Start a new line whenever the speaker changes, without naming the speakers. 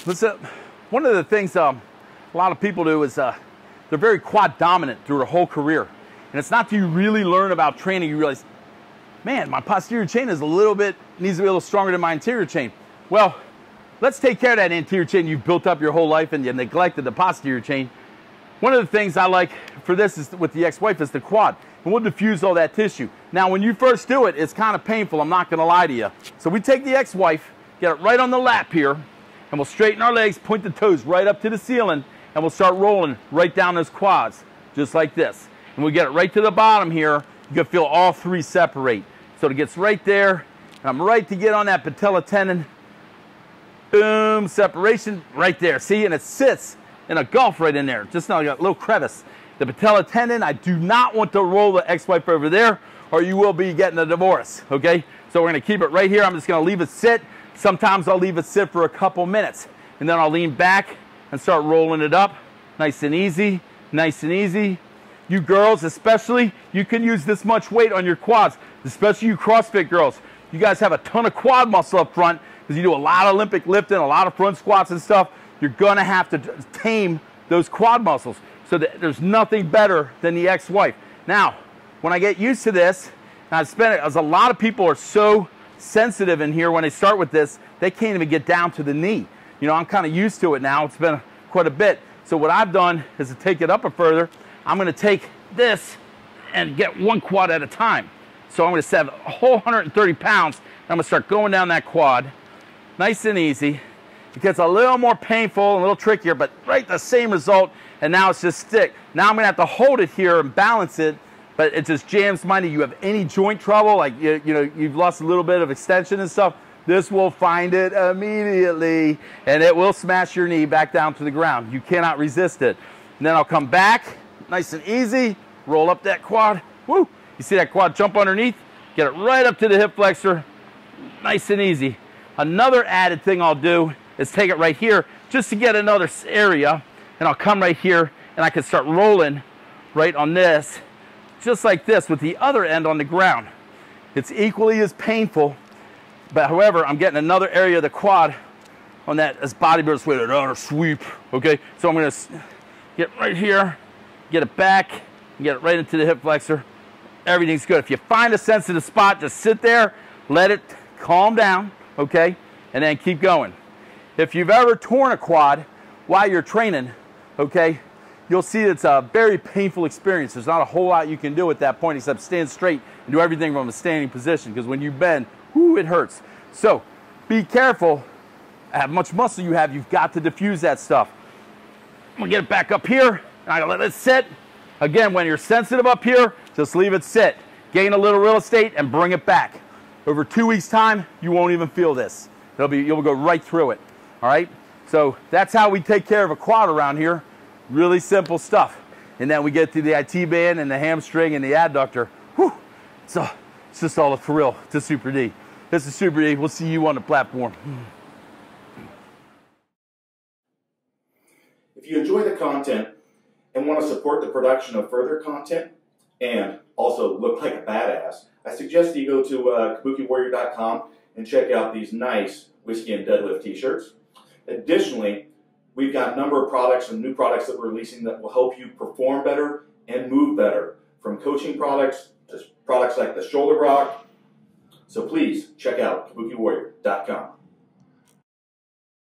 Listen, one of the things a lot of people do is they're very quad dominant through their whole career. And it's not till you really learn about training, you realize, man, my posterior chain is needs to be a little stronger than my anterior chain. Well, let's take care of that anterior chain you've built up your whole life and you neglected the posterior chain. One of the things I like for this is with the ex-wife is the quad. And we'll diffuse all that tissue. Now, when you first do it, it's kind of painful, I'm not gonna lie to you. So we take the ex-wife, get it right on the lap here, and we'll straighten our legs, point the toes right up to the ceiling, and we'll start rolling right down those quads, just like this. And we get it right to the bottom here, you can feel all three separate. So it gets right there, and I'm right to get on that patella tendon. Boom, separation right there. See, and it sits in a gulf right in there. Just now I got a little crevice. The patella tendon, I do not want to roll the ex-wife over there or you will be getting a divorce, okay? So we're gonna keep it right here. I'm just gonna leave it sit. Sometimes I'll leave it sit for a couple minutes and then I'll lean back and start rolling it up. Nice and easy, nice and easy. You girls especially, you can use this much weight on your quads, especially you CrossFit girls. You guys have a ton of quad muscle up front because you do a lot of Olympic lifting, a lot of front squats and stuff. You're gonna have to tame those quad muscles. So there's nothing better than the ex-wife. Now, when I get used to this, as a lot of people are so sensitive in here when they start with this, they can't even get down to the knee. You know, I'm kind of used to it now. It's been quite a bit. So what I've done is to take it up a further. I'm gonna take this and get one quad at a time. So I'm gonna set a whole 130 pounds. And I'm gonna start going down that quad, nice and easy. It gets a little more painful, a little trickier, but right the same result, and now it's just stick. Now I'm gonna have to hold it here and balance it, but it just jams my knee. You have any joint trouble, like you've lost a little bit of extension and stuff, this will find it immediately, and it will smash your knee back down to the ground. You cannot resist it. And then I'll come back, nice and easy, roll up that quad, woo! You see that quad jump underneath? Get it right up to the hip flexor, nice and easy. Another added thing I'll do is take it right here just to get another area, and I'll come right here and I can start rolling right on this, just like this with the other end on the ground. It's equally as painful, but however, I'm getting another area of the quad on that as bodybuilders with another sweep, okay? So I'm gonna get right here, get it back, and get it right into the hip flexor. Everything's good. If you find a sensitive spot, just sit there, let it calm down, okay? And then keep going. If you've ever torn a quad while you're training, okay, you'll see it's a very painful experience. There's not a whole lot you can do at that point except stand straight and do everything from a standing position, because when you bend, whoo, it hurts. So be careful. How much muscle you have, you've got to diffuse that stuff. I'm gonna get it back up here, and I gotta let it sit. Again, when you're sensitive up here, just leave it sit. Gain a little real estate and bring it back. Over 2 weeks' time, you won't even feel this. You'll go right through it. All right, so that's how we take care of a quad around here. Really simple stuff. And then we get to the IT band and the hamstring and the adductor. Whew. So it's just all a thrill to Super D. This is Super D. We'll see you on the platform.
If you enjoy the content and want to support the production of further content and also look like a badass, I suggest you go to kabukiwarrior.com and check out these nice whiskey and deadlift t-shirts. Additionally, we've got a number of products and new products that we're releasing that will help you perform better and move better, from coaching products to products like the shoulder rock. So please check out kabukiwarrior.com.